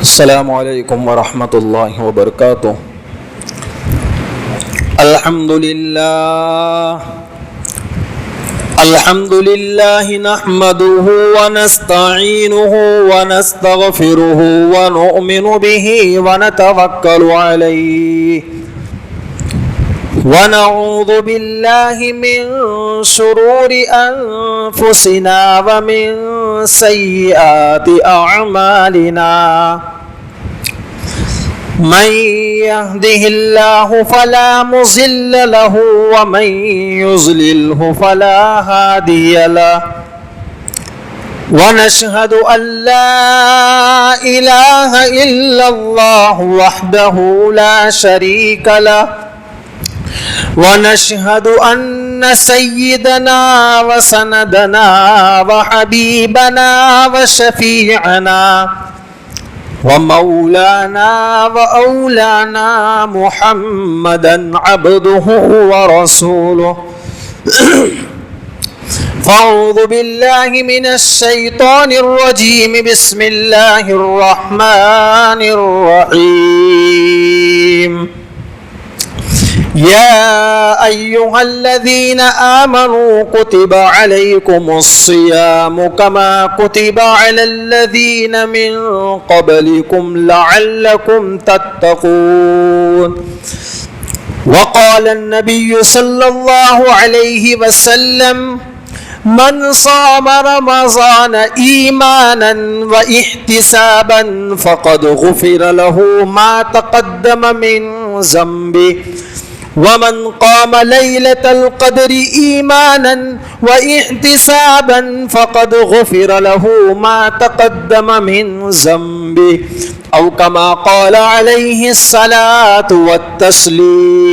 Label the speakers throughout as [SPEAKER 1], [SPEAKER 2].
[SPEAKER 1] السلام علیکم ورحمۃ اللہ وبرکاتہ۔ الحمد للہ نحمده ونستعینه ونستغفره ونؤمن به ونتوکل علیہ ونعوذ باللہ من شرور انفسنا ومن سیئات اعمالنا من يهده الله فلا مضل له ومن يضلله فلا هادي له ونشهد أن لا إله إلا الله وحده لا شريك له ونشهد أن سيدنا وسندنا وحبيبنا وشفيعنا ومولانا وأولانا محمدا عبده ورسوله فأعوذ بالله من الشيطان الرجيم بسم الله الرحمن الرحيم يا أيها الذين آمنوا كتب عليكم الصيام كما كتب على الذين من قبلكم لعلكم تتقون وقال النبي صلى الله عليه وسلم من صام رمضان إيمانا واحتسابا فقد غفر له ما تقدم من ذنبه ومن قام ليلة القدر إيمانا واحتسابا فقد غفر له ما تقدم من ذنبه أو كما قال عليه الصلاة والتسليم۔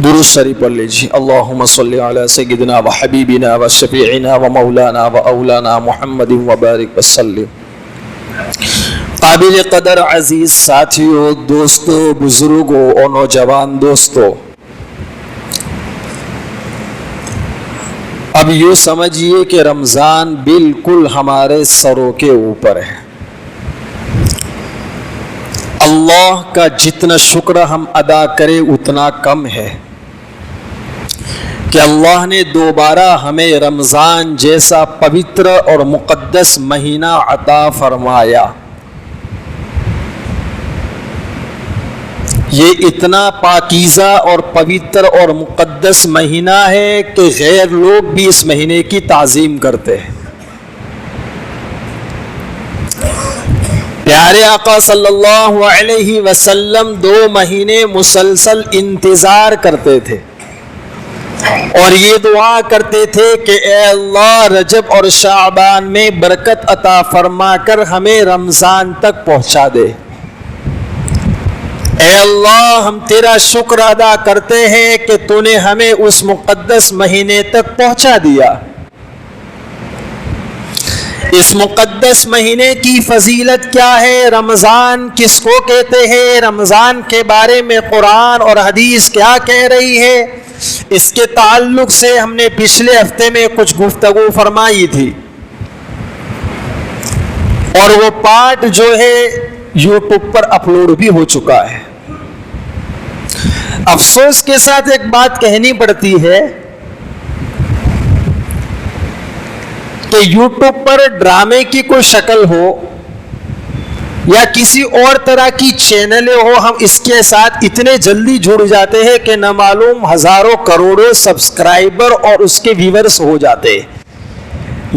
[SPEAKER 1] درود شریف پڑھ لیجیے۔ اللہم صلی علی سیدنا و حبیبنا و شفیعنا و مولانا و اولانا محمد وبارک وسلم۔ قابل قدر عزیز ساتھیوں، دوستوں، بزرگوں اور نوجوان دوستوں، اب یوں سمجھیے کہ رمضان بالکل ہمارے سروں کے اوپر ہے۔ اللہ کا جتنا شکر ہم ادا کریں اتنا کم ہے کہ اللہ نے دوبارہ ہمیں رمضان جیسا پوتر اور مقدس مہینہ عطا فرمایا۔ یہ اتنا پاکیزہ اور پوتر اور مقدس مہینہ ہے کہ غیر لوگ بھی اس مہینے کی تعظیم کرتے ہیں۔ پیارے آقا صلی اللہ علیہ وسلم 2 مہینے مسلسل انتظار کرتے تھے اور یہ دعا کرتے تھے کہ اے اللہ رجب اور شعبان میں برکت عطا فرما کر ہمیں رمضان تک پہنچا دے۔ اے اللہ ہم تیرا شکر ادا کرتے ہیں کہ تو نے ہمیں اس مقدس مہینے تک پہنچا دیا۔ اس مقدس مہینے کی فضیلت کیا ہے؟ رمضان کس کو کہتے ہیں؟ رمضان کے بارے میں قرآن اور حدیث کیا کہہ رہی ہے؟ اس کے تعلق سے ہم نے پچھلے ہفتے میں کچھ گفتگو فرمائی تھی اور وہ پارٹ جو ہے یوٹیوب پر اپلوڈ بھی ہو چکا ہے۔ افسوس کے ساتھ ایک بات کہنی پڑتی ہے کہ یوٹیوب پر ڈرامے کی کوئی شکل ہو یا کسی اور طرح کی چینلیں ہو، ہم اس کے ساتھ اتنے جلدی جڑ جاتے ہیں کہ نہ معلوم ہزاروں کروڑوں سبسکرائبر اور اس کے ویورز ہو جاتے ہیں۔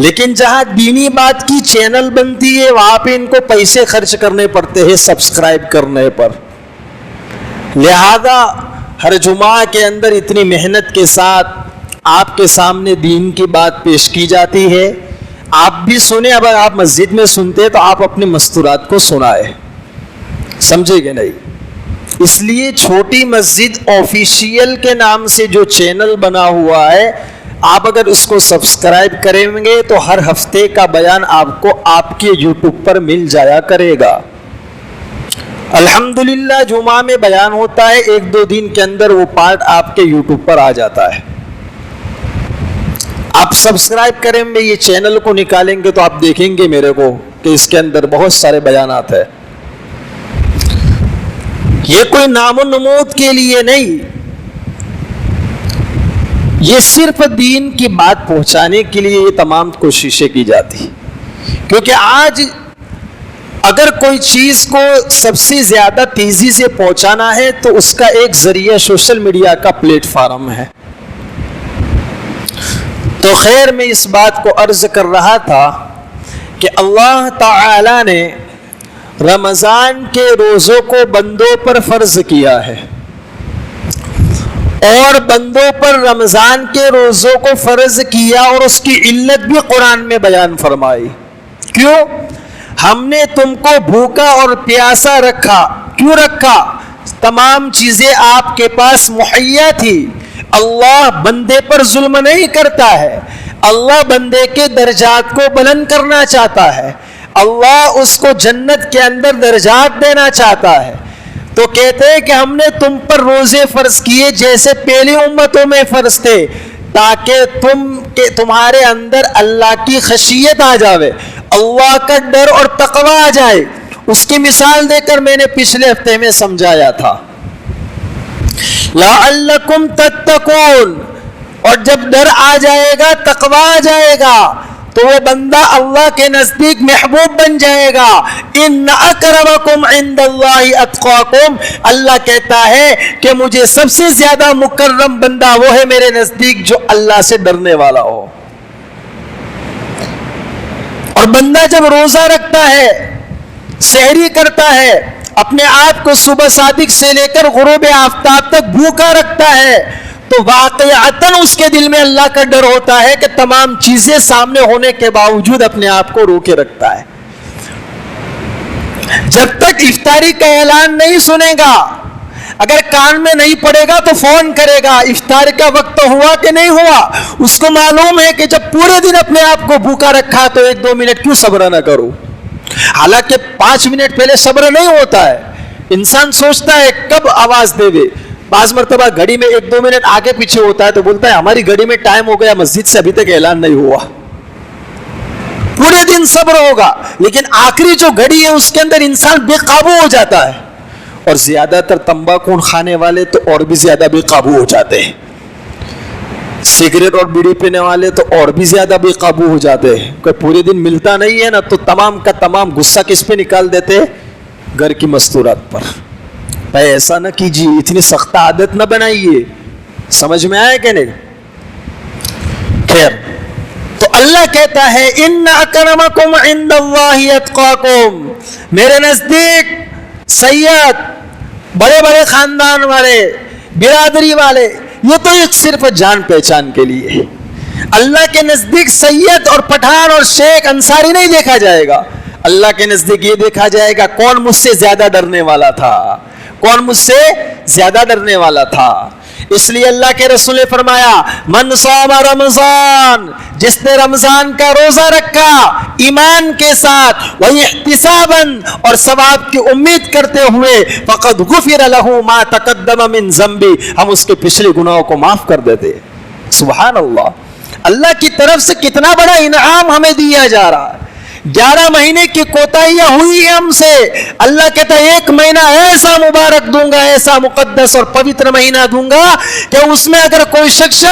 [SPEAKER 1] لیکن جہاں دینی بات کی چینل بنتی ہے وہاں پہ ان کو پیسے خرچ کرنے پڑتے ہیں سبسکرائب کرنے پر، لہذا ہر جمعہ کے اندر اتنی محنت کے ساتھ آپ کے سامنے دین کی بات پیش کی جاتی ہے۔ آپ بھی سنیں، اگر آپ مسجد میں سنتے تو آپ اپنے مستورات کو سنائے، سمجھے گے نہیں؟ اس لیے چھوٹی مسجد آفیشیل کے نام سے جو چینل بنا ہوا ہے، آپ اگر اس کو سبسکرائب کریں گے تو ہر ہفتے کا بیان آپ کو آپ کے یوٹیوب پر مل جایا کرے گا۔ الحمدللہ جمعہ میں بیان ہوتا ہے، 1-2 دن کے اندر وہ پارٹ آپ کے یوٹیوب پر آ جاتا ہے۔ آپ سبسکرائب کریں گے، یہ چینل کو نکالیں گے تو آپ دیکھیں گے میرے کو کہ اس کے اندر بہت سارے بیانات ہیں. یہ کوئی نام و نمود کے لیے نہیں، یہ صرف دین کی بات پہنچانے کے لیے یہ تمام کوششیں کی جاتی. کیونکہ آج اگر کوئی چیز کو سب سے زیادہ تیزی سے پہنچانا ہے تو اس کا ایک ذریعہ سوشل میڈیا کا پلیٹ فارم ہے. تو خیر، میں اس بات کو عرض کر رہا تھا کہ اللہ تعالی نے رمضان کے روزوں کو بندوں پر فرض کیا ہے، اور بندوں پر رمضان کے روزوں کو فرض کیا، اور اس کی علت بھی قرآن میں بیان فرمائی. کیوں؟ ہم نے تم کو بھوکا اور پیاسا رکھا. کیوں رکھا؟ تمام چیزیں آپ کے پاس مہیا تھی. اللہ بندے پر ظلم نہیں کرتا ہے، اللہ بندے کے درجات کو بلند کرنا چاہتا ہے، اللہ اس کو جنت کے اندر درجات دینا چاہتا ہے. تو کہتے ہیں کہ ہم نے تم پر روزے فرض کیے جیسے پہلی امتوں میں فرض تھے، تاکہ تمہارے اندر اللہ کی خشیت آ جاوے، اللہ کا ڈر اور تقوی آ جائے. اس کی مثال دے کر میں نے پچھلے ہفتے میں سمجھایا تھا، لعلکم تتقون. اور جب ڈر آ جائے گا، تقوی آ جائے گا، تو وہ بندہ اللہ کے نزدیک محبوب بن جائے گا. ان اکرمکم عند اللہ اتقاکم. اللہ کہتا ہے کہ مجھے سب سے زیادہ مکرم بندہ وہ ہے میرے نزدیک جو اللہ سے ڈرنے والا ہو. اور بندہ جب روزہ رکھتا ہے، سحری کرتا ہے، اپنے آپ کو صبح صادق سے لے کر غروب آفتاب تک بھوکا رکھتا ہے، تو واقعتاً اس کے دل میں اللہ کا ڈر ہوتا ہے کہ تمام چیزیں سامنے ہونے کے باوجود اپنے آپ کو روکے رکھتا ہے. جب تک افطاری کا اعلان نہیں سنے گا، اگر کان میں نہیں پڑے گا تو فون کرے گا، افطار کا وقت ہوا کہ نہیں ہوا. اس کو معلوم ہے کہ جب پورے دن اپنے آپ کو بھوکا رکھا تو 1-2 منٹ کیوں صبر نہ کروں. حالانکہ 5 منٹ پہلے صبر نہیں ہوتا ہے، انسان سوچتا ہے کب آواز دے دے. بعض مرتبہ گھڑی میں 1-2 منٹ آگے پیچھے ہوتا ہے تو بولتا ہے ہماری گھڑی میں ٹائم ہو گیا، مسجد سے ابھی تک اعلان نہیں ہوا. پورے دن صبر ہوگا، لیکن آخری جو گھڑی ہے اس کے اندر انسان بے قابو ہو جاتا ہے. اور زیادہ تر تمباکو کھانے والے تو اور بھی زیادہ بے قابو ہو جاتے ہیں، سگریٹ اور بیڑی پینے والے تو اور بھی زیادہ بے قابو ہو جاتے ہیں. کوئی پورے دن ملتا نہیں ہے نا تو تمام کا تمام غصہ کس پہ نکال دیتے؟ گھر کی مستورات پر. بھائی ایسا نہ کیجیے، اتنی سخت عادت نہ بنائیے. سمجھ میں آئے کہ نہیں؟ خیر، تو اللہ کہتا ہے ان اکرمکم عند اللہ اتقاکم. میرے نزدیک سید، بڑے بڑے خاندان والے، برادری والے، یہ تو ایک صرف جان پہچان کے لیے. اللہ کے نزدیک سید اور پٹھان اور شیخ انصاری نہیں دیکھا جائے گا. اللہ کے نزدیک یہ دیکھا جائے گا کون مجھ سے زیادہ ڈرنے والا تھا، کون مجھ سے زیادہ ڈرنے والا تھا. اس لیے اللہ کے رسول نے فرمایا من صام رمضان، جس نے رمضان کا روزہ رکھا ایمان کے ساتھ، واحتسابا، اور ثواب کی امید کرتے ہوئے، فقد غفر له ما تقدم من ذنبی، ہم اس کے پچھلے گناہوں کو معاف کر دیتے. سبحان اللہ. اللہ کی طرف سے کتنا بڑا انعام ہمیں دیا جا رہا ہے. 11 مہینے کی کوتاہیاں ہوئی ہیں ہم سے، اللہ کہتا ہے 1 مہینہ ایسا مبارک دوں گا، ایسا مقدس اور پوتر مہینہ دوں گا کہ اس میں اگر کوئی شخص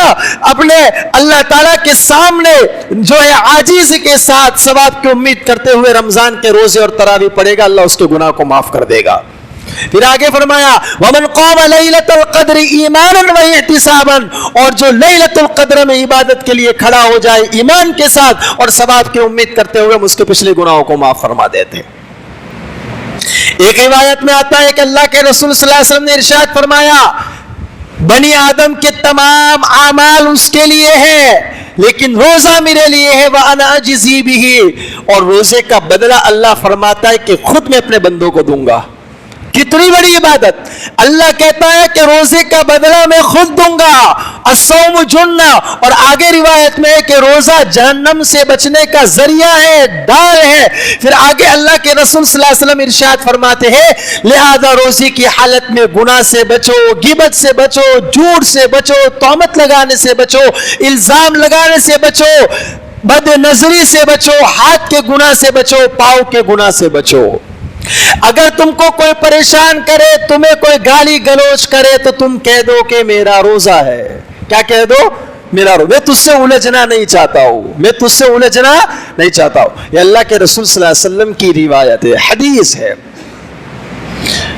[SPEAKER 1] اپنے اللہ تعالیٰ کے سامنے جو ہے عاجزی کے ساتھ ثواب کی امید کرتے ہوئے رمضان کے روزے اور تراویح پڑھے گا، اللہ اس کے گناہ کو معاف کر دے گا. پھر آگے فرمایا وَمَنْ قَامَ لَيْلَةَ الْقَدْرِ إِيمَانًا وَاحْتِسَابًا، اور جو لیلۃ القدر میں عبادت کے لیے کھڑا ہو جائے ایمان کے ساتھ اور ثواب کی امید کرتے ہوئے، ہم اس کے پچھلے گناہوں کو معاف فرما دیتے. ایک روایت میں آتا ہے کہ اللہ کے رسول صلی اللہ علیہ وسلم نے ارشاد فرمایا بنی آدم کے تمام اعمال اس کے لیے ہے، لیکن روزہ میرے لیے ہے، وَأَنَا أَجْزِي بِهِ، اور روزے کا بدلہ اللہ فرماتا ہے کہ خود میں اپنے بندوں کو دوں گا. کتنی بڑی عبادت. اللہ کہتا ہے کہ روزے کا بدلہ میں خود دوں گا. الصوم جنہ، اور آگے روایت میں ہے کہ روزہ جہنم سے بچنے کا ذریعہ ہے، ڈال ہے. پھر آگے اللہ کے رسول صلی اللہ علیہ وسلم ارشاد فرماتے ہیں لہذا روزے کی حالت میں گناہ سے بچو، غیبت سے بچو، جھوٹ سے بچو، تہمت لگانے سے بچو، الزام لگانے سے بچو، بد نظری سے بچو, ہاتھ کے گناہ سے بچو, پاؤں کے گناہ سے بچو. اگر تم کو کوئی پریشان کرے, تمہیں کوئی گالی گلوچ کرے, تو تم کہہ دو کہ میرا روزہ ہے. کیا کہہ دو؟ میرا روزہ. میں تجھ سے الجھنا نہیں چاہتا ہوں, میں تجھ سے الجھنا نہیں چاہتا ہوں. یہ اللہ کے رسول صلی اللہ علیہ وسلم کی روایت ہے, حدیث ہے.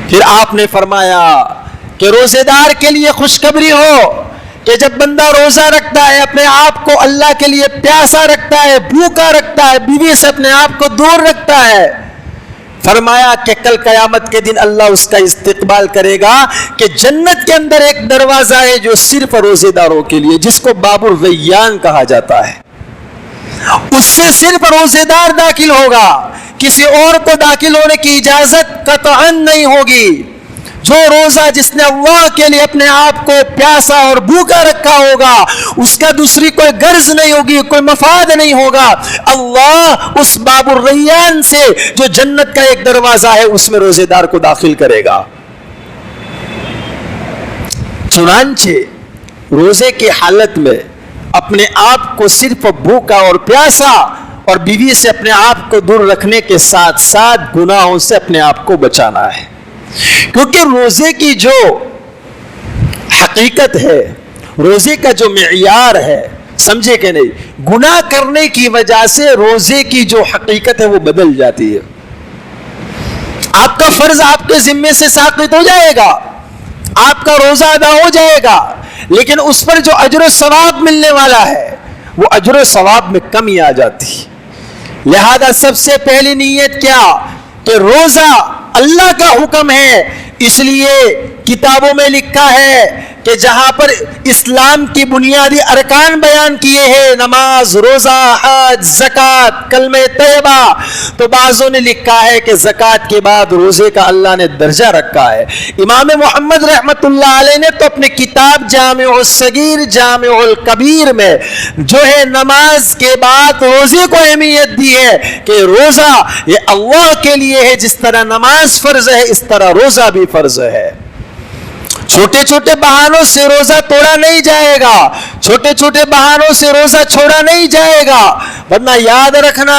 [SPEAKER 1] پھر آپ نے فرمایا کہ روزے دار کے لیے خوشخبری ہو کہ جب بندہ روزہ رکھتا ہے, اپنے آپ کو اللہ کے لیے پیاسا رکھتا ہے, بھوکا رکھتا ہے, بیوی سے اپنے آپ کو دور رکھتا ہے, فرمایا کہ کل قیامت کے دن اللہ اس کا استقبال کرے گا کہ جنت کے اندر ایک دروازہ ہے جو صرف روزے داروں کے لیے, جس کو باب الریان کہا جاتا ہے. اس سے صرف روزے دار داخل ہوگا, کسی اور کو داخل ہونے کی اجازت قطعاً نہیں ہوگی. جو روزہ جس نے اللہ کے لیے اپنے آپ کو پیاسا اور بھوکا رکھا ہوگا, اس کا دوسری کوئی غرض نہیں ہوگی, کوئی مفاد نہیں ہوگا. اللہ اس باب الریان سے جو جنت کا ایک دروازہ ہے اس میں روزے دار کو داخل کرے گا. چنانچہ روزے کی حالت میں اپنے آپ کو صرف بھوکا اور پیاسا اور بیوی سے اپنے آپ کو دور رکھنے کے ساتھ ساتھ گناہوں سے اپنے آپ کو بچانا ہے. کیونکہ روزے کی جو حقیقت ہے, روزے کا جو معیار ہے, سمجھے کہ نہیں, گناہ کرنے کی وجہ سے روزے کی جو حقیقت ہے وہ بدل جاتی ہے. آپ کا فرض آپ کے ذمے سے ساقط ہو جائے گا, آپ کا روزہ ادا ہو جائے گا, لیکن اس پر جو اجر و ثواب ملنے والا ہے وہ اجر و ثواب میں کمی آ جاتی. لہذا سب سے پہلی نیت کیا کہ روزہ اللہ کا حکم ہے, اس لیے کتابوں میں لکھا ہے کہ جہاں پر اسلام کی بنیادی ارکان بیان کیے ہیں, نماز, روزہ, حج, زکوٰۃ, کلمہ طیبہ, تو بعضوں نے لکھا ہے کہ زکوٰۃ کے بعد روزے کا اللہ نے درجہ رکھا ہے. امام محمد رحمت اللہ علیہ نے تو اپنے کتاب جامع الصغیر جامع الکبیر میں جو ہے نماز کے بعد روزے کو اہمیت دی ہے کہ روزہ یہ اللہ کے لیے ہے, جس طرح نماز فرض ہے اس طرح روزہ بھی فرض ہے. چھوٹے چھوٹے بہانوں سے روزہ توڑا نہیں جائے گا, چھوٹے چھوٹے بہانوں سے روزہ چھوڑا نہیں جائے گا, ورنہ یاد رکھنا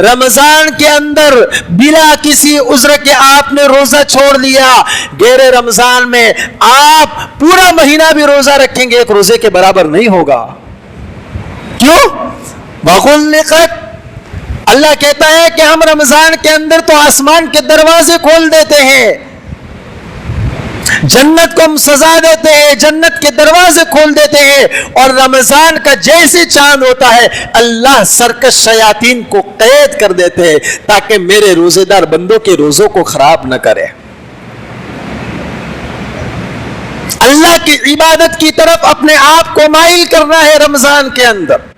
[SPEAKER 1] رمضان کے اندر بلا کسی عذر کے آپ نے روزہ چھوڑ دیا, غیر رمضان میں آپ پورا مہینہ بھی روزہ رکھیں گے ایک روزے کے برابر نہیں ہوگا. کیوں؟ وَغُلِّقَتْ, اللہ کہتا ہے کہ ہم رمضان کے اندر تو آسمان کے دروازے کھول دیتے ہیں, جنت کو ہم سزا دیتے ہیں, جنت کے دروازے کھول دیتے ہیں, اور رمضان کا جیسے چاند ہوتا ہے اللہ سرکش شیاطین کو قید کر دیتے ہیں تاکہ میرے روزے دار بندوں کے روزوں کو خراب نہ کرے. اللہ کی عبادت کی طرف اپنے آپ کو مائل کرنا ہے رمضان کے اندر.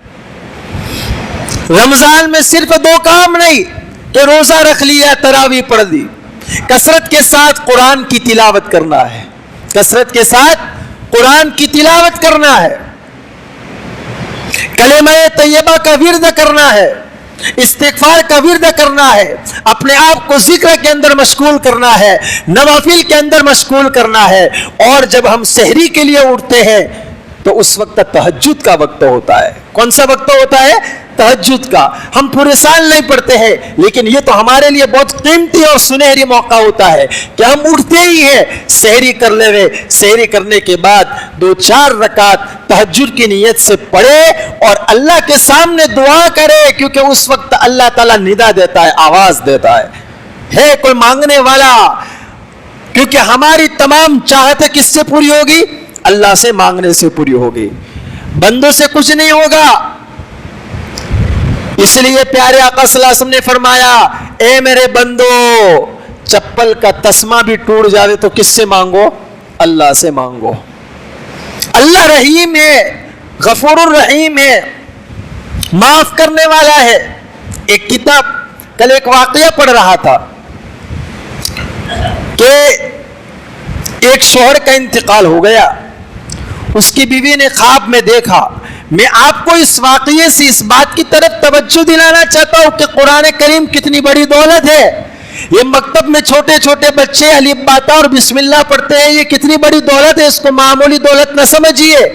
[SPEAKER 1] رمضان میں صرف دو کام نہیں کہ روزہ رکھ لیا, تراویح پڑھ دی, کثرت کے ساتھ قرآن کی تلاوت کرنا ہے, کثرت کے ساتھ قرآن کی تلاوت کرنا ہے, کلمہ طیبہ کا ورد کرنا ہے, استغفار کا ورد کرنا ہے, اپنے آپ کو ذکر کے اندر مشغول کرنا ہے, نوافل کے اندر مشغول کرنا ہے. اور جب ہم سحری کے لیے اٹھتے ہیں تو اس وقت تہجد کا وقت ہوتا ہے. کون سا وقت ہوتا ہے؟ تہجد کا. ہم پورے سال نہیں پڑھتے ہیں, لیکن یہ تو ہمارے لیے بہت قیمتی اور سنہری موقع ہوتا ہے کہ ہم اٹھتے ہی ہیں, سحری کر لے گئے, سحری کرنے کے بعد 2-4 رکعت تہجد کی نیت سے پڑھے اور اللہ کے سامنے دعا کرے, کیونکہ اس وقت اللہ تعالیٰ ندا دیتا ہے, آواز دیتا ہے کوئی مانگنے والا. کیونکہ ہماری تمام چاہتیں کس سے پوری ہوگی؟ اللہ سے مانگنے سے پوری ہوگی, بندوں سے کچھ نہیں ہوگا. اس لیے پیارے آقا صلی اللہ علیہ وسلم نے فرمایا, اے میرے بندو, چپل کا تسمہ بھی ٹوٹ جاوے تو کس سے مانگو؟ اللہ سے مانگو. اللہ رحیم ہے, غفور الرحیم ہے, معاف کرنے والا ہے. ایک کتاب, کل ایک واقعہ پڑھ رہا تھا کہ ایک شوہر کا انتقال ہو گیا, اس کی بیوی نے خواب میں دیکھا. میں آپ کو اس واقعے سے اس بات کی طرف توجہ دلانا چاہتا ہوں کہ قرآن کریم کتنی بڑی دولت ہے. یہ مکتب میں چھوٹے چھوٹے بچے الف باتا اور بسم اللہ پڑھتے ہیں, یہ کتنی بڑی دولت ہے, اس کو معمولی دولت نہ سمجھیے.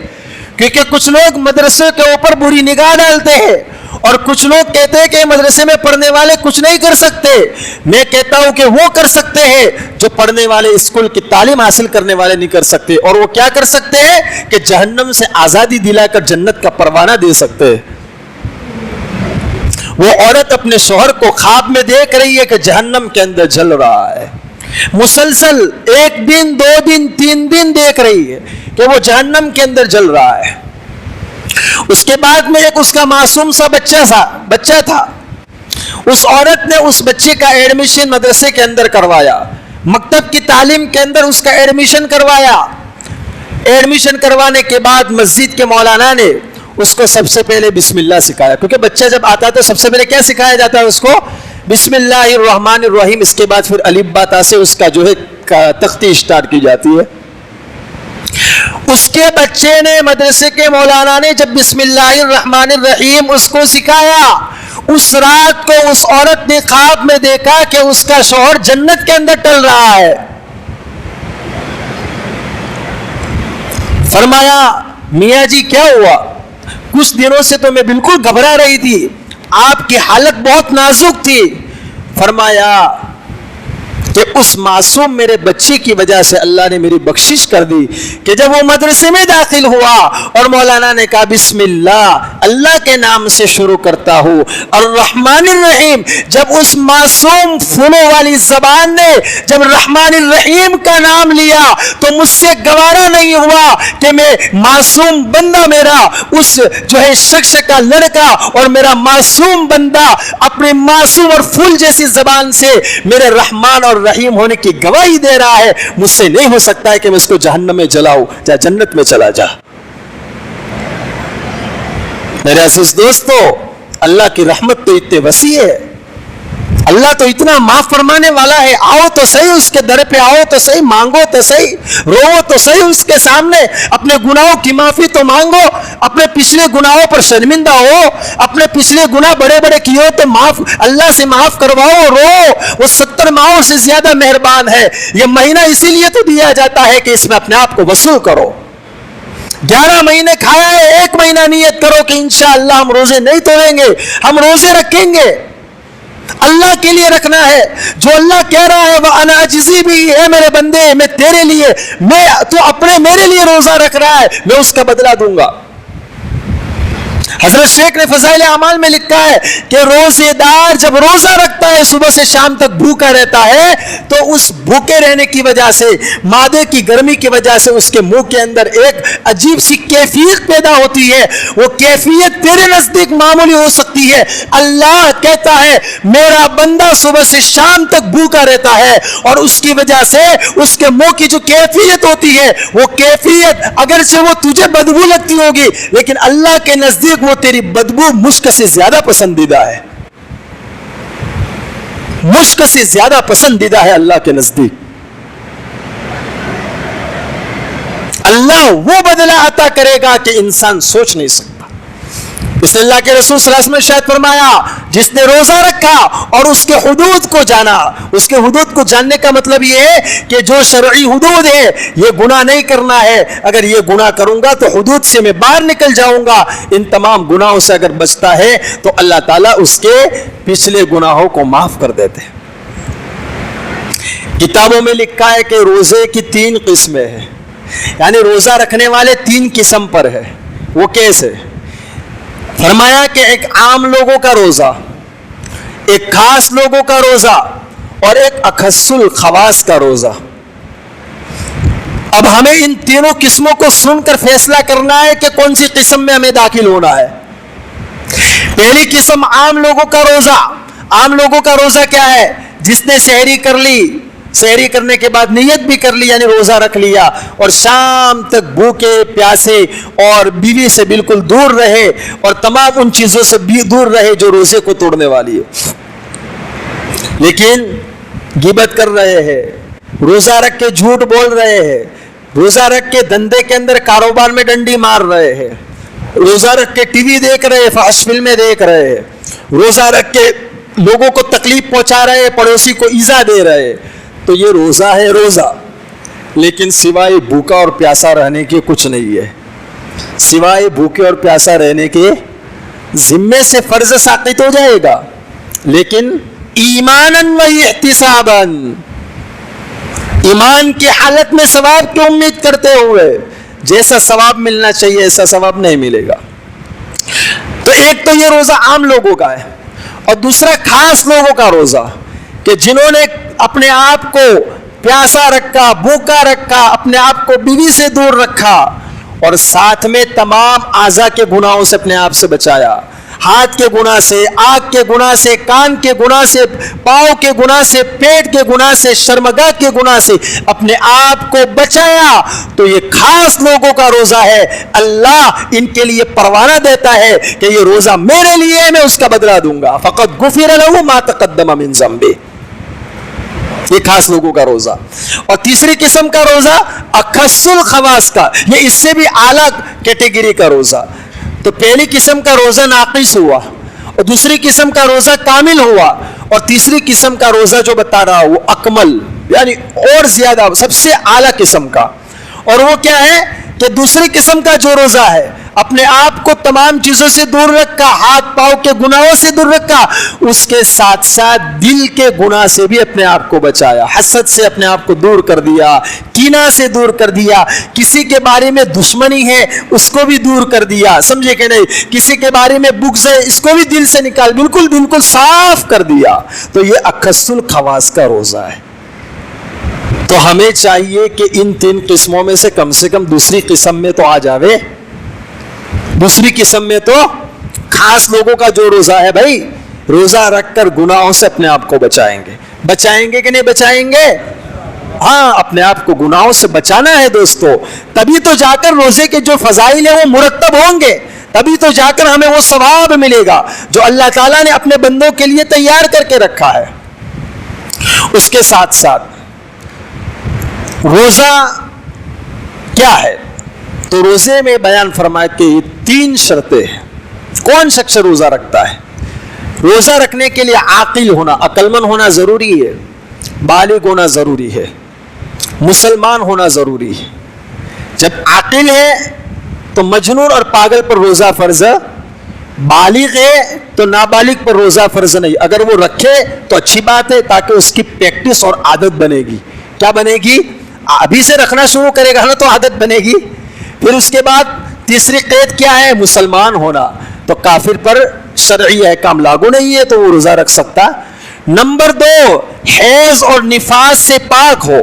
[SPEAKER 1] کیونکہ کچھ لوگ مدرسے کے اوپر بری نگاہ ڈالتے ہیں, اور کچھ لوگ کہتے ہیں کہ مدرسے میں پڑھنے والے کچھ نہیں کر سکتے. میں کہتا ہوں کہ وہ کر سکتے ہیں جو پڑھنے والے اسکول کی تعلیم حاصل کرنے والے نہیں کر سکتے. اور وہ کیا کر سکتے ہیں کہ جہنم سے آزادی دلا کر جنت کا پروانہ دے سکتے ہیں. وہ عورت اپنے شوہر کو خواب میں دیکھ رہی ہے کہ جہنم کے اندر جل رہا ہے, مسلسل 1 دن 2 دن 3 دن دیکھ رہی ہے کہ وہ جہنم کے اندر جل رہا ہے. اس کے بعد میں ایک اس کا معصوم سا بچہ تھا. اس عورت نے اس بچے کا ایڈمیشن مدرسے کے اندر کروایا, مکتب کی تعلیم کے اندر اس کا ایڈمیشن کروایا. ایڈمیشن کروانے کے بعد مسجد کے مولانا نے اس کو سب سے پہلے بسم اللہ سکھایا, کیونکہ بچہ جب آتا ہے تو سب سے پہلے کیا سکھایا جاتا ہے اس کو؟ بسم اللہ الرحمن الرحیم. اس کے بعد پھر الف با تا سے اس کا جو ہے تختی اسٹارٹ کی جاتی ہے. اس کے بچے نے, مدرسے کے مولانا نے جب بسم اللہ الرحمن الرحیم اس کو سکھایا, اس رات کو اس عورت نے خواب میں دیکھا کہ اس کا شوہر جنت کے اندر ٹل رہا ہے. فرمایا میاں جی کیا ہوا؟ کچھ دنوں سے تو میں بالکل گھبرا رہی تھی, آپ کی حالت بہت نازک تھی. فرمایا کہ اس معصوم میرے بچے کی وجہ سے اللہ نے میری بخشش کر دی کہ جب وہ مدرسے میں داخل ہوا اور مولانا نے کہا بسم اللہ, اللہ کے نام سے شروع کرتا ہوں, الرحمن الرحیم, جب اس معصوم پھولوں والی زبان نے جب رحمان الرحیم کا نام لیا تو مجھ سے گوارا نہیں ہوا کہ میں معصوم بندہ, میرا اس جو ہے شخص کا لڑکا اور میرا معصوم بندہ اپنے معصوم اور پھول جیسی زبان سے میرے رحمان اور رحیم ہونے کی گواہی دے رہا ہے. مجھ سے نہیں ہو سکتا ہے کہ میں اس کو جہنم میں جلاؤں, جا جنت میں چلا جا. میرے عزیز دوستو, اللہ کی رحمت تو اتنے وسیع ہے, اللہ تو اتنا معاف فرمانے والا ہے. آؤ تو صحیح اس کے در پہ, آؤ تو صحیح, مانگو تو صحیح, رو تو صحیح اس کے سامنے, اپنے گناہوں کی معافی تو مانگو, اپنے پچھلے گناہوں پر شرمندہ ہو, اپنے پچھلے گناہ بڑے بڑے کیے ہو تو اللہ سے معاف کرواؤ, رو. وہ 70 ماہوں سے زیادہ مہربان ہے. یہ مہینہ اسی لیے تو دیا جاتا ہے کہ اس میں اپنے آپ کو وصول کرو. 11 مہینے کھایا ہے, 1 مہینہ نیت کرو کہ انشاءاللہ ہم روزے نہیں توڑیں گے, ہم روزے رکھیں گے. اللہ کے لیے رکھنا ہے. جو اللہ کہہ رہا ہے وَأَنَا أَجْزِي بِهِ, اے میرے بندے میں تیرے لیے, تو اپنے میرے لیے روزہ رکھ رہا ہے, میں اس کا بدلہ دوں گا. حضرت شیخ نے فضائل اعمال میں لکھا ہے کہ روزے دار جب روزہ رکھتا ہے صبح سے شام تک بھوکا رہتا ہے تو اس بھوکے رہنے کی وجہ سے, معدے کی گرمی کی وجہ سے اس کے منہ کے اندر ایک عجیب سی کیفیت پیدا ہوتی ہے. وہ کیفیت تیرے نزدیک معمولی ہو سکتی ہے, اللہ کہتا ہے میرا بندہ صبح سے شام تک بھوکا رہتا ہے اور اس کی وجہ سے اس کے منہ کی جو کیفیت ہوتی ہے وہ کیفیت اگرچہ وہ تجھے بدبو لگتی ہوگی لیکن اللہ کے نزدیک وہ تیری بدبو مشک سے زیادہ پسندیدہ ہے, مشک سے زیادہ پسندیدہ ہے اللہ کے نزدیک. اللہ وہ بدلہ عطا کرے گا کہ انسان سوچ نہیں سکتا. اس نے اللہ کے رسول صلی اللہ علیہ وسلم نے شاید فرمایا جس نے روزہ رکھا اور اس کے حدود کو جانا. اس کے حدود کو جاننے کا مطلب یہ ہے کہ جو شرعی حدود ہے یہ گناہ نہیں کرنا ہے, اگر یہ گناہ کروں گا تو حدود سے میں باہر نکل جاؤں گا. ان تمام گناہوں سے اگر بچتا ہے تو اللہ تعالیٰ اس کے پچھلے گناہوں کو معاف کر دیتے ہیں. کتابوں میں لکھا ہے کہ روزے کی 3 قسمیں ہیں, یعنی روزہ رکھنے والے 3 قسم پر ہے. وہ کیسے؟ فرمایا کہ ایک عام لوگوں کا روزہ, ایک خاص لوگوں کا روزہ اور ایک اخص الخواص کا روزہ. اب ہمیں ان تینوں قسموں کو سن کر فیصلہ کرنا ہے کہ کون سی قسم میں ہمیں داخل ہونا ہے. پہلی قسم عام لوگوں کا روزہ. عام لوگوں کا روزہ کیا ہے؟ جس نے سحری کر لی, سحری کرنے کے بعد نیت بھی کر لی یعنی روزہ رکھ لیا اور شام تک بھوکے پیاسے اور بیوی سے بالکل دور رہے اور تمام ان چیزوں سے بھی دور رہے جو روزے کو توڑنے والی ہے, لیکن غیبت کر رہے ہیں, روزہ رکھ کے جھوٹ بول رہے ہیں, روزہ رکھ کے دھندے کے اندر کاروبار میں ڈنڈی مار رہے ہیں, روزہ رکھ کے ٹی وی دیکھ رہے ہیں, فحش فلمیں دیکھ رہے ہیں, روزہ رکھ کے لوگوں کو تکلیف پہنچا رہے ہیں, پڑوسی کو ایذا دے رہے ہیں, تو یہ روزہ ہے روزہ. لیکن سوائے بھوکا اور پیاسا رہنے کے کچھ نہیں ہے, سوائے بھوکے اور پیاسا رہنے کے ذمے سے فرض ساقط ہو جائے گا، لیکن ایماناً و احتساباً، ایمان کی حالت میں ثواب کی امید کرتے ہوئے، جیسا ثواب ملنا چاہیے ایسا ثواب نہیں ملے گا۔ تو ایک تو یہ روزہ عام لوگوں کا ہے، اور دوسرا خاص لوگوں کا روزہ کہ جنہوں نے اپنے آپ کو پیاسا رکھا، بھوکا رکھا، اپنے آپ کو بیوی سے دور رکھا، اور ساتھ میں تمام اعضاء کے گناہوں سے اپنے آپ سے بچایا، ہاتھ کے گناہ سے، آنکھ کے گناہ سے، کان کے گناہ سے، پاؤں کے گناہ سے، پیٹ کے گناہ سے، شرمگاہ کے گناہ سے اپنے آپ کو بچایا، تو یہ خاص لوگوں کا روزہ ہے۔ اللہ ان کے لیے پروانہ دیتا ہے کہ یہ روزہ میرے لیے ہے، میں اس کا بدلہ دوں گا۔ فقط غفر له ما تقدم من ذنبه، یہ خاص لوگوں کا روزہ۔ اور تیسری قسم کا روزہ اخص الخواص کا، یہ اس سے بھی اعلیٰ کیٹیگری کا روزہ۔ تو پہلی قسم کا روزہ ناقص ہوا، اور دوسری قسم کا روزہ کامل ہوا، اور تیسری قسم کا روزہ جو بتا رہا وہ اکمل، یعنی اور زیادہ سب سے اعلیٰ قسم کا۔ اور وہ کیا ہے کہ دوسری قسم کا جو روزہ ہے، اپنے آپ کو تمام چیزوں سے دور رکھا، ہاتھ پاؤں کے گناہوں سے دور رکھا، اس کے ساتھ ساتھ دل کے گناہ سے بھی اپنے آپ کو بچایا، حسد سے اپنے آپ کو دور کر دیا، کینہ سے دور کر دیا، کسی کے بارے میں دشمنی ہے اس کو بھی دور کر دیا، سمجھے کہ نہیں، کسی کے بارے میں بغض ہے اس کو بھی دل سے نکال، بالکل صاف کر دیا۔ تو یہ اخص الخواص کا روزہ ہے۔ تو ہمیں چاہیے کہ ان تین قسموں میں سے کم دوسری قسم میں تو آ جاوے۔ دوسری قسم میں تو خاص لوگوں کا جو روزہ ہے بھائی، روزہ رکھ کر گناہوں سے اپنے آپ کو بچائیں گے کہ نہیں بچائیں گے؟ ہاں، اپنے آپ کو گناہوں سے بچانا ہے دوستو، تبھی تو جا کر روزے کے جو فضائل ہیں وہ مرتب ہوں گے، تبھی تو جا کر ہمیں وہ ثواب ملے گا جو اللہ تعالیٰ نے اپنے بندوں کے لیے تیار کر کے رکھا ہے۔ اس کے ساتھ ساتھ روزہ کیا ہے؟ تو روزے میں بیان فرمایا کہ یہ 3 شرطیں ہیں۔ کون شخص روزہ رکھتا ہے؟ روزہ رکھنے کے لیے عاقل ہونا، عقل مند ہونا ضروری ہے، بالغ ہونا ضروری ہے، مسلمان ہونا ضروری ہے۔ جب عاقل ہے تو مجنون اور پاگل پر روزہ فرض، بالغ ہے تو نابالغ پر روزہ فرض نہیں۔ اگر وہ رکھے تو اچھی بات ہے، تاکہ اس کی پریکٹس اور عادت بنے گی۔ کیا بنے گی؟ ابھی سے رکھنا شروع کرے گا نا تو عادت بنے گی۔ پھر اس کے بعد تیسری قید کیا ہے؟ مسلمان ہونا۔ تو کافر پر شرعی احکام لاگو نہیں ہے تو وہ روزہ رکھ سکتا۔ نمبر 2، حیض اور نفاس سے پاک ہو۔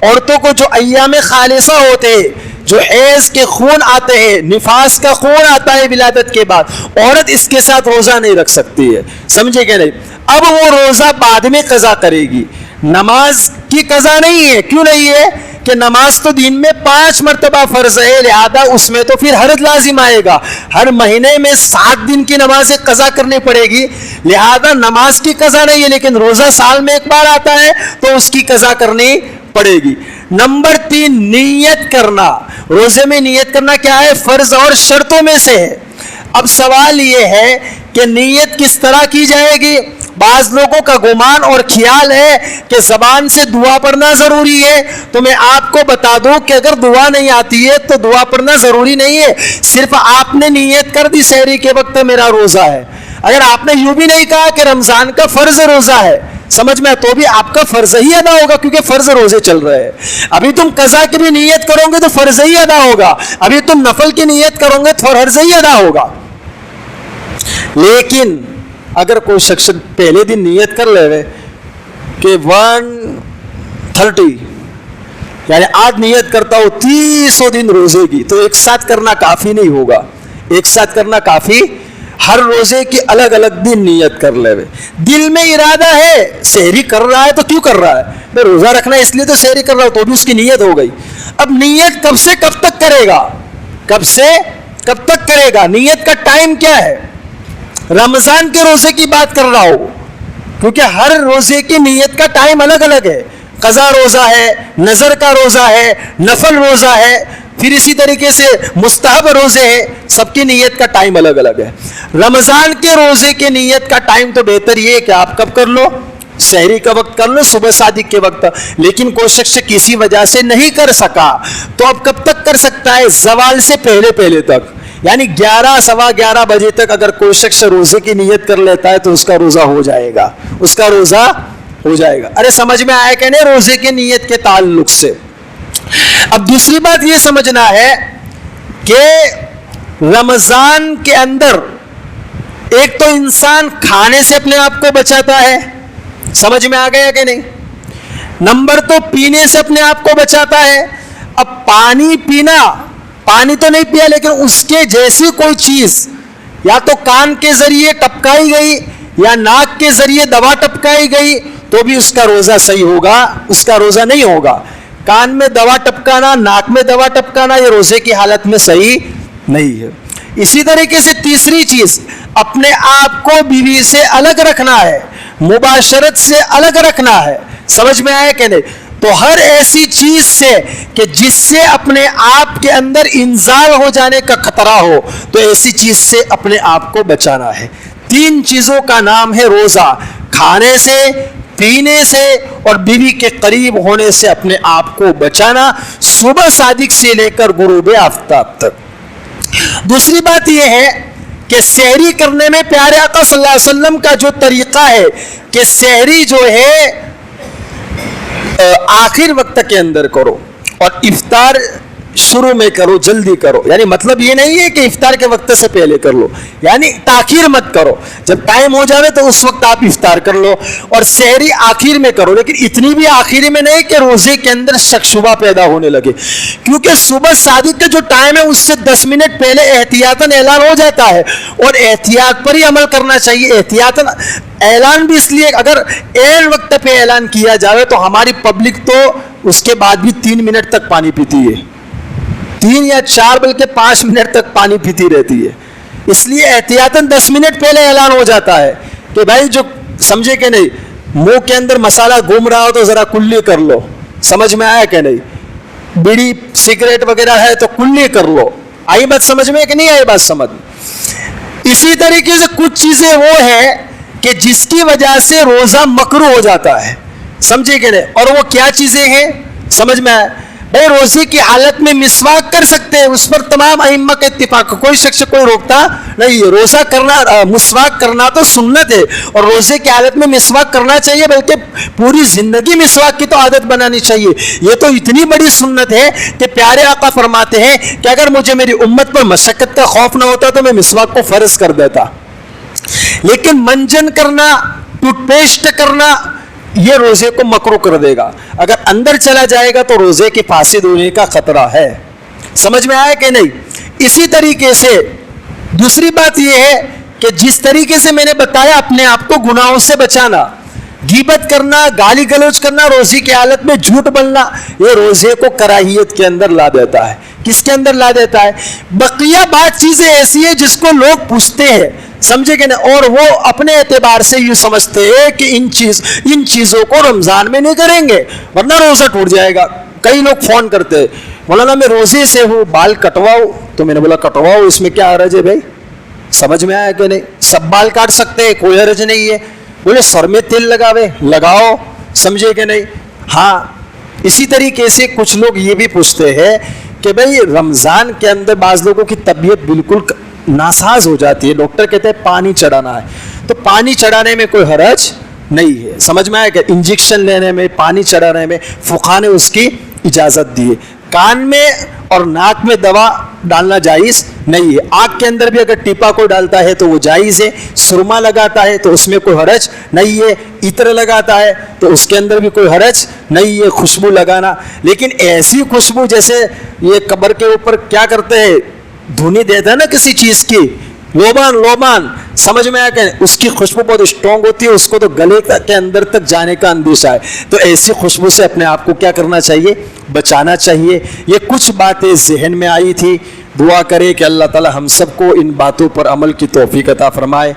[SPEAKER 1] عورتوں کو جو ایام خالصہ ہوتے، جو حیض کے خون آتے ہیں، نفاس کا خون آتا ہے ولادت کے بعد، عورت اس کے ساتھ روزہ نہیں رکھ سکتی ہے، سمجھے کہ نہیں؟ اب وہ روزہ بعد میں قضا کرے گی، نماز کی قضا نہیں ہے۔ کیوں نہیں ہے؟ کہ نماز تو دن میں 5 مرتبہ فرض ہے، لہذا اس میں تو پھر حرج لازم آئے گا۔ ہر مہینے میں 7 دن کی نمازیں قضا کرنی پڑے گی، لہذا نماز کی قضا نہیں ہے، لیکن روزہ سال میں ایک بار آتا ہے تو اس کی قضا کرنی پڑے گی۔ نمبر 3، نیت کرنا۔ روزے میں نیت کرنا کیا ہے؟ فرض اور شرطوں میں سے ہے۔ اب سوال یہ ہے کہ نیت کس طرح کی جائے گی؟ بعض لوگوں کا گمان اور خیال ہے کہ زبان سے دعا پڑھنا ضروری ہے، تو میں آپ کو بتا دوں کہ اگر دعا نہیں آتی ہے تو دعا پڑھنا ضروری نہیں ہے، صرف آپ نے نیت کر دی سحری کے وقت میرا روزہ ہے۔ اگر آپ نے یوں بھی نہیں کہا کہ رمضان کا فرض روزہ ہے، سمجھ میں، تو بھی آپ کا فرض ہی ادا ہوگا، کیونکہ فرض روزے چل رہے ہیں۔ ابھی تم قضا کی بھی نیت کرو گے تو فرض ہی ادا ہوگا، ابھی تم نفل کی نیت کرو گے تو فرض ہی ادا ہوگا۔ لیکن اگر کوئی شخص پہلے دن نیت کر لے کہ 130، یعنی آج نیت کرتا ہو 300 دن روزے کی، تو ایک ساتھ کرنا کافی نہیں ہوگا، ایک ساتھ کرنا کافی، ہر روزے کی الگ الگ دن نیت کر لے۔ دل میں ارادہ ہے، سحری کر رہا ہے تو کیوں کر رہا ہے؟ میں روزہ رکھنا اس لیے تو سحری کر رہا ہوں، تو بھی اس کی نیت ہو گئی۔ اب نیت کب سے کب تک کرے گا؟ کب سے کب تک کرے گا؟ نیت کا ٹائم کیا ہے؟ رمضان کے روزے کی بات کر رہا ہوں، کیونکہ ہر روزے کی نیت کا ٹائم الگ الگ ہے۔ قضا روزہ ہے، نظر کا روزہ ہے، نفل روزہ ہے، پھر اسی طریقے سے مستحب روزے ہیں، سب کی نیت کا ٹائم الگ الگ ہے۔ رمضان کے روزے کی نیت کا ٹائم تو بہتر یہ ہے کہ آپ کب کر لو؟ سحری کا وقت کر لو، صبح صادق کے وقت۔ لیکن کوئی شخص کسی وجہ سے نہیں کر سکا تو اب کب تک کر سکتا ہے؟ زوال سے پہلے پہلے تک، یعنی 11 سوا 11 بجے تک اگر کوئی شخص روزے کی نیت کر لیتا ہے تو اس کا روزہ ہو جائے گا، اس کا روزہ ہو جائے گا۔ ارے سمجھ میں آیا کہ نہیں روزے کی نیت کے تعلق سے؟ اب دوسری بات یہ سمجھنا ہے کہ رمضان کے اندر ایک تو انسان کھانے سے اپنے آپ کو بچاتا ہے، سمجھ میں آ گیا کہ نہیں؟ نمبر تو پینے سے اپنے آپ کو بچاتا ہے۔ اب پانی پینا، پانی تو نہیں پیا لیکن اس کے جیسی کوئی چیز یا تو کان کے ذریعے ٹپکائی گئی یا ناک کے ذریعے دوا ٹپکائی گئی تو بھی اس کا روزہ صحیح ہوگا، اس کا روزہ نہیں ہوگا۔ کان میں دوا ٹپکانا، ناک میں دوا ٹپکانا یہ روزے کی حالت میں صحیح نہیں ہے۔ اسی طریقے سے تیسری چیز، اپنے آپ کو بیوی سے الگ رکھنا ہے، مباشرت سے الگ رکھنا ہے، سمجھ میں آیا کہ نہیں؟ تو ہر ایسی چیز سے کہ جس سے اپنے آپ کے اندر انزال ہو جانے کا خطرہ ہو تو ایسی چیز سے اپنے آپ کو بچانا ہے۔ 3 چیزوں کا نام ہے روزہ، کھانے سے، پینے سے اور بیوی کے قریب ہونے سے اپنے آپ کو بچانا، صبح صادق سے لے کر غروب آفتاب تک۔ دوسری بات یہ ہے کہ سحری کرنے میں پیارے آقا صلی اللہ علیہ وسلم کا جو طریقہ ہے کہ سحری جو ہے آخر وقت کے اندر کرو اور افطار شروع میں کرو، جلدی کرو، یعنی مطلب یہ نہیں ہے کہ افطار کے وقت سے پہلے کر لو، یعنی تاخیر مت کرو، جب ٹائم ہو جاوے تو اس وقت آپ افطار کر لو، اور سحری آخر میں کرو، لیکن اتنی بھی آخری میں نہیں کہ روزے کے اندر شک شبہ پیدا ہونے لگے، کیونکہ صبح صادق کا جو ٹائم ہے اس سے 10 منٹ پہلے احتیاطاً اعلان ہو جاتا ہے اور احتیاط پر ہی عمل کرنا چاہیے۔ احتیاطاً اعلان بھی اس لیے اگر عین وقت پہ اعلان کیا جاوے تو ہماری پبلک تو اس کے بعد بھی 3 منٹ تک پانی پیتی ہے، 3 یا 4 بلکہ 5 منٹ تک پانی پیتی رہتی ہے، اس لیے احتیاطاً 10 منٹ پہلے اعلان ہو جاتا ہے کہ بھائی جو سمجھے کہ نہیں منہ کے اندر مسالہ گھوم رہا ہو تو ذرا کلی کر لو، سمجھ میں آیا کہ نہیں؟ بیڑی سگریٹ وغیرہ ہے تو کلی کر لو۔ آئی بات سمجھ میں کہ نہیں آئی بات سمجھ؟ اسی طریقے سے کچھ چیزیں وہ ہیں کہ جس کی وجہ سے روزہ مکروہ ہو جاتا ہے، سمجھے کہ نہیں؟ اور وہ کیا چیزیں ہیں سمجھ میں آیا؟ بھائی روزے کی حالت میں مسواک کر سکتے ہیں، اس پر تمام ائمہ کا اتفاق، کوئی شخص کوئی روکتا نہیں ہے۔ روزہ کرنا، مسواک کرنا تو سنت ہے اور روزے کی حالت میں مسواک کرنا چاہیے، بلکہ پوری زندگی مسواک کی تو عادت بنانی چاہیے۔ یہ تو اتنی بڑی سنت ہے کہ پیارے آقا فرماتے ہیں کہ اگر مجھے میری امت پر مشقت کا خوف نہ ہوتا تو میں مسواک کو فرض کر دیتا، لیکن منجن کرنا، ٹوتھ پیسٹ کرنا یہ روزے کو مکروہ کر دے گا، اگر اندر چلا جائے گا تو روزے کے فاسد ہونے کا خطرہ ہے، سمجھ میں آیا کہ نہیں؟ اسی طریقے سے دوسری بات یہ ہے کہ جس طریقے سے میں نے بتایا اپنے آپ کو گناہوں سے بچانا، غیبت کرنا، گالی گلوچ کرنا، روزے کی حالت میں جھوٹ بولنا، یہ روزے کو کراہیت کے اندر لا دیتا ہے۔ کس کے اندر لا دیتا ہے؟ بقیہ بات چیزیں ایسی ہیں جس کو لوگ پوچھتے ہیں، سمجھے کہ نہیں، اور وہ اپنے اعتبار سے یوں سمجھتے ہیں کہ ان چیزوں کو رمضان میں نہیں کریں گے ورنہ روزہ ٹوٹ جائے گا۔ کئی لوگ فون کرتے ہیں، مولانا میں روزے سے ہوں، بال کٹواؤ، تو میں نے بولا کٹواؤ، اس میں کیا حرج ہے بھائی؟ سمجھ میں آیا کہ نہیں؟ سب بال کاٹ سکتے ہیں، کوئی حرج نہیں ہے۔ بولے سر میں تیل لگاوے، لگاؤ، سمجھے کہ نہیں؟ ہاں اسی طریقے سے کچھ لوگ یہ بھی پوچھتے ہیں کہ بھائی رمضان کے اندر بعض لوگوں کی طبیعت بالکل ناساز ہو جاتی ہے، ڈاکٹر کہتے ہیں پانی چڑھانا ہے، تو پانی چڑھانے میں کوئی حرج نہیں ہے، سمجھ میں آیا کہ انجیکشن لینے میں، پانی چڑھانے میں فقہاء نے اس کی اجازت دی ہے۔ کان میں اور ناک میں دوا ڈالنا جائز نہیں ہے، آنکھ کے اندر بھی اگر ٹیپا کوئی ڈالتا ہے تو وہ جائز ہے، سرما لگاتا ہے تو اس میں کوئی حرج نہیں ہے، عطر لگاتا ہے تو اس کے اندر بھی کوئی حرج نہیں ہے، خوشبو لگانا، لیکن ایسی خوشبو جیسے یہ قبر کے اوپر کیا کرتے ہیں، دھونی دیتا ہے نا کسی چیز کی، لوبان، سمجھ میں آیا کہ اس کی خوشبو بہت اسٹرانگ ہوتی ہے، اس کو تو گلے کے اندر تک جانے کا اندیشہ ہے، تو ایسی خوشبو سے اپنے آپ کو کیا کرنا چاہیے؟ بچانا چاہیے۔ یہ کچھ باتیں ذہن میں آئی تھی، دعا کرے کہ اللہ تعالی ہم سب کو ان باتوں پر عمل کی توفیق عطا فرمائے،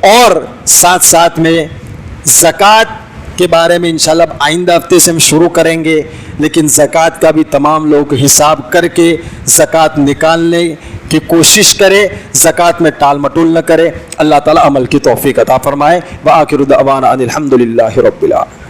[SPEAKER 1] اور ساتھ ساتھ میں زکوٰۃ کے بارے میں انشاءاللہ آئندہ ہفتے سے ہم شروع کریں گے، لیکن زکوٰۃ کا بھی تمام لوگ حساب کر کے زکوٰۃ نکالنے کی کوشش کرے، زکوٰۃ میں ٹال مٹول نہ کرے۔ اللہ تعالیٰ عمل کی توفیق عطا فرمائے۔ وآخر دعوانا ان الحمد للہ رب العالمین۔